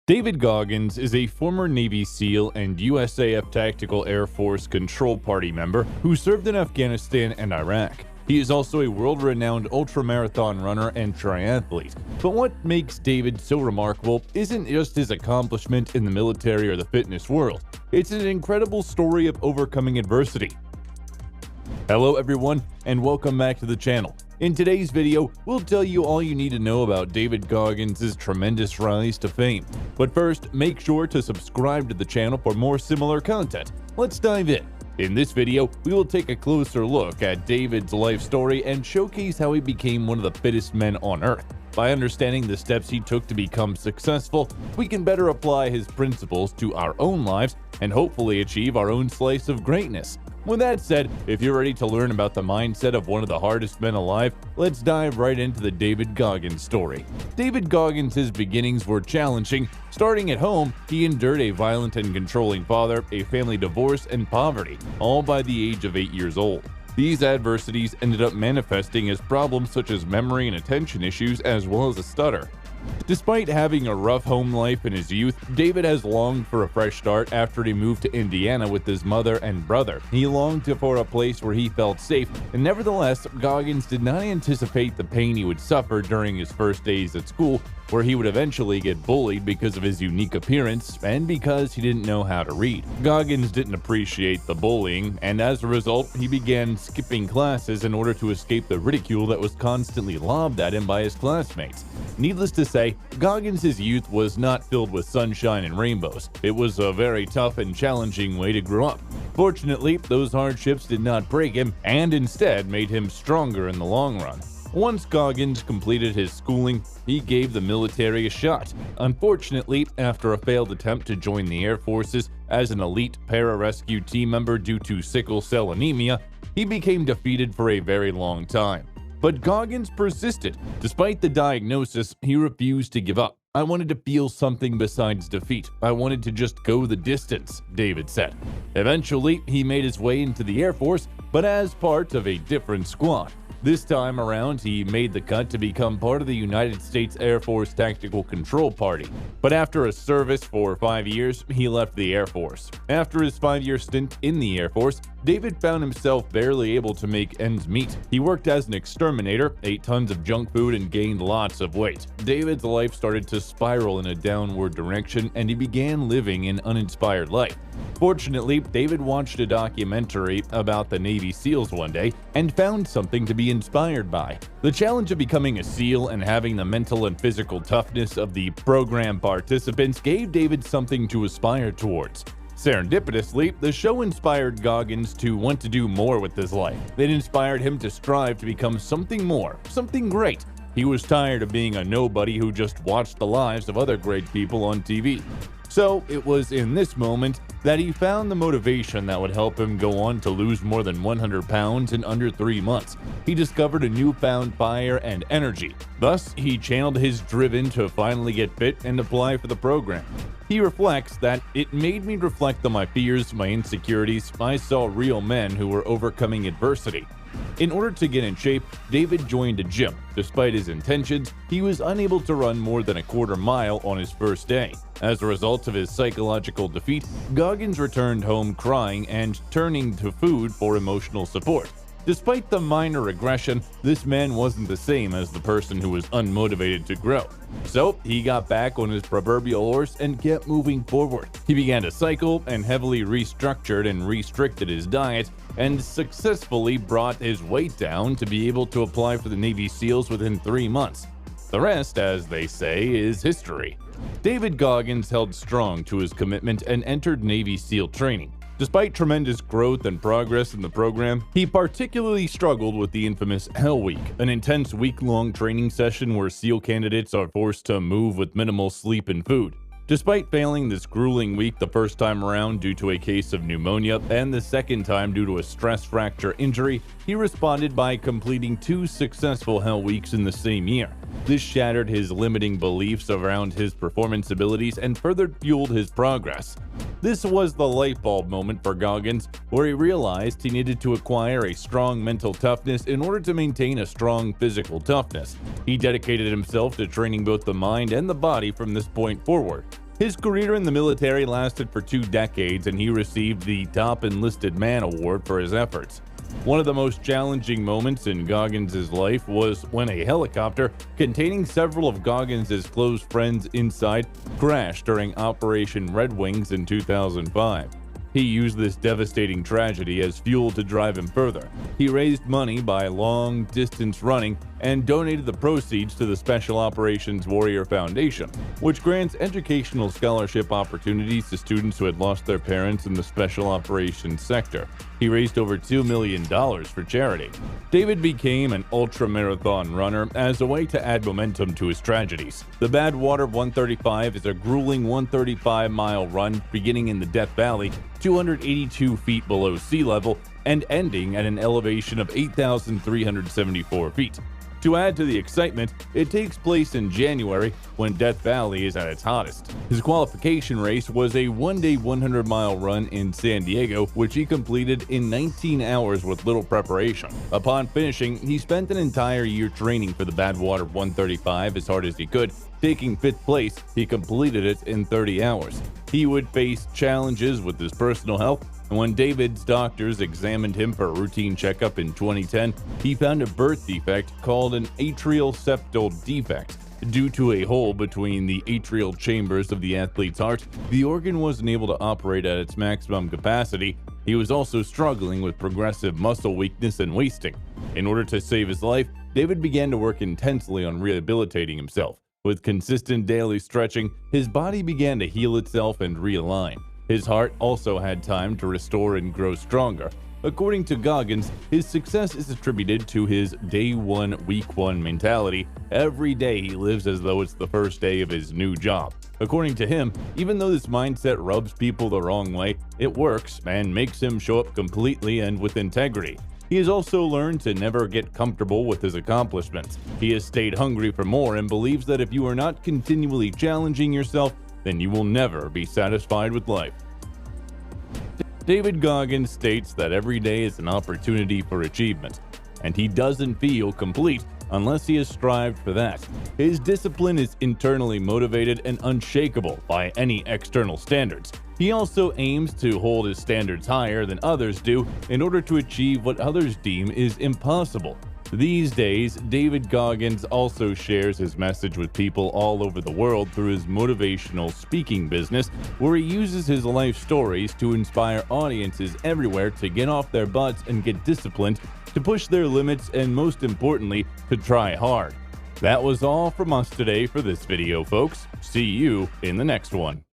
David Goggins is a former Navy SEAL and USAF Tactical Air Force Control Party member who served in Afghanistan and Iraq. He is also a world-renowned ultramarathon runner and triathlete. But what makes David so remarkable isn't just his accomplishment in the military or the fitness world. It's an incredible story of overcoming adversity. Hello everyone, and welcome back to the channel. In today's video, we'll tell you all you need to know about David Goggins' tremendous rise to fame. But first, make sure to subscribe to the channel for more similar content. Let's dive in. In this video, we will take a closer look at David's life story and showcase how he became one of the fittest men on earth. By understanding the steps he took to become successful, we can better apply his principles to our own lives and hopefully achieve our own slice of greatness. With that said, if you're ready to learn about the mindset of one of the hardest men alive, let's dive right into the David Goggins story. David Goggins' beginnings were challenging. Starting at home, he endured a violent and controlling father, a family divorce, and poverty, all by the age of 8 years old. These adversities ended up manifesting as problems such as memory and attention issues, as well as a stutter. Despite having a rough home life in his youth, David has longed for a fresh start after he moved to Indiana with his mother and brother. He longed for a place where he felt safe, and nevertheless, Goggins did not anticipate the pain he would suffer during his first days at school, where he would eventually get bullied because of his unique appearance and because he didn't know how to read. Goggins didn't appreciate the bullying, and as a result, he began skipping classes in order to escape the ridicule that was constantly lobbed at him by his classmates. Needless to say, Goggins' youth was not filled with sunshine and rainbows. It was a very tough and challenging way to grow up. Fortunately, those hardships did not break him and instead made him stronger in the long run. Once Goggins completed his schooling, he gave the military a shot. Unfortunately, after a failed attempt to join the Air Forces as an elite pararescue team member due to sickle cell anemia, he became defeated for a very long time. But Goggins persisted. Despite the diagnosis, he refused to give up. "I wanted to feel something besides defeat. I wanted to just go the distance," David said. Eventually, he made his way into the Air Force, but as part of a different squad. This time around, he made the cut to become part of the United States Air Force Tactical Control Party. But after a service for 5 years, he left the Air Force. After his 5-year stint in the Air Force, David found himself barely able to make ends meet. He worked as an exterminator, ate tons of junk food, and gained lots of weight. David's life started to spiral in a downward direction, and he began living an uninspired life. Fortunately, David watched a documentary about the Navy SEALs one day and found something to be inspired by. The challenge of becoming a SEAL and having the mental and physical toughness of the program participants gave David something to aspire towards. Serendipitously, the show inspired Goggins to want to do more with his life. It inspired him to strive to become something more, something great. He was tired of being a nobody who just watched the lives of other great people on TV. So it was in this moment that he found the motivation that would help him go on to lose more than 100 pounds in under 3 months. He discovered a newfound fire and energy. Thus, he channeled his driven to finally get fit and apply for the program. He reflects that "it made me reflect on my fears, my insecurities. I saw real men who were overcoming adversity." In order to get in shape, David joined a gym. Despite his intentions, he was unable to run more than a quarter mile on his first day. As a result of his psychological defeat, Goggins returned home crying and turning to food for emotional support. Despite the minor regression, this man wasn't the same as the person who was unmotivated to grow. So he got back on his proverbial horse and kept moving forward. He began to cycle and heavily restructured and restricted his diet and successfully brought his weight down to be able to apply for the Navy SEALs within 3 months. The rest, as they say, is history. David Goggins held strong to his commitment and entered Navy SEAL training. Despite tremendous growth and progress in the program, he particularly struggled with the infamous Hell Week, an intense week-long training session where SEAL candidates are forced to move with minimal sleep and food. Despite failing this grueling week the first time around due to a case of pneumonia and the second time due to a stress fracture injury, he responded by completing 2 successful Hell Weeks in the same year. This shattered his limiting beliefs around his performance abilities and further fueled his progress. This was the light bulb moment for Goggins, where he realized he needed to acquire a strong mental toughness in order to maintain a strong physical toughness. He dedicated himself to training both the mind and the body from this point forward. His career in the military lasted for 2 decades, and he received the Top Enlisted Man Award for his efforts. One of the most challenging moments in Goggins' life was when a helicopter containing several of Goggins' close friends inside crashed during Operation Red Wings in 2005. He used this devastating tragedy as fuel to drive him further. He raised money by long-distance running and donated the proceeds to the Special Operations Warrior Foundation, which grants educational scholarship opportunities to students who had lost their parents in the special operations sector. He raised over $2 million for charity. David became an ultramarathon runner as a way to add momentum to his tragedies. The Badwater 135 is a grueling 135-mile run beginning in the Death Valley, 282 feet below sea level, and ending at an elevation of 8,374 feet. To add to the excitement, it takes place in January when Death Valley is at its hottest. His qualification race was a one-day 100-mile run in San Diego, which he completed in 19 hours with little preparation. Upon finishing, he spent an entire year training for the Badwater 135 as hard as he could. Taking 5th place, he completed it in 30 hours. He would face challenges with his personal health, and when David's doctors examined him for a routine checkup in 2010, he found a birth defect called an atrial septal defect. Due to a hole between the atrial chambers of the athlete's heart, the organ wasn't able to operate at its maximum capacity. He was also struggling with progressive muscle weakness and wasting. In order to save his life, David began to work intensely on rehabilitating himself. With consistent daily stretching, his body began to heal itself and realign. His heart also had time to restore and grow stronger. According to Goggins, his success is attributed to his day one, week one mentality. Every day he lives as though it's the first day of his new job. According to him, even though this mindset rubs people the wrong way, it works and makes him show up completely and with integrity. He has also learned to never get comfortable with his accomplishments. He has stayed hungry for more and believes that if you are not continually challenging yourself, then you will never be satisfied with life. David Goggins states that every day is an opportunity for achievement, and he doesn't feel complete unless he has strived for that. His discipline is internally motivated and unshakable by any external standards. He also aims to hold his standards higher than others do in order to achieve what others deem is impossible. These days, David Goggins also shares his message with people all over the world through his motivational speaking business, where he uses his life stories to inspire audiences everywhere to get off their butts and get disciplined, to push their limits, and most importantly, to try hard. That was all from us today for this video, folks. See you in the next one.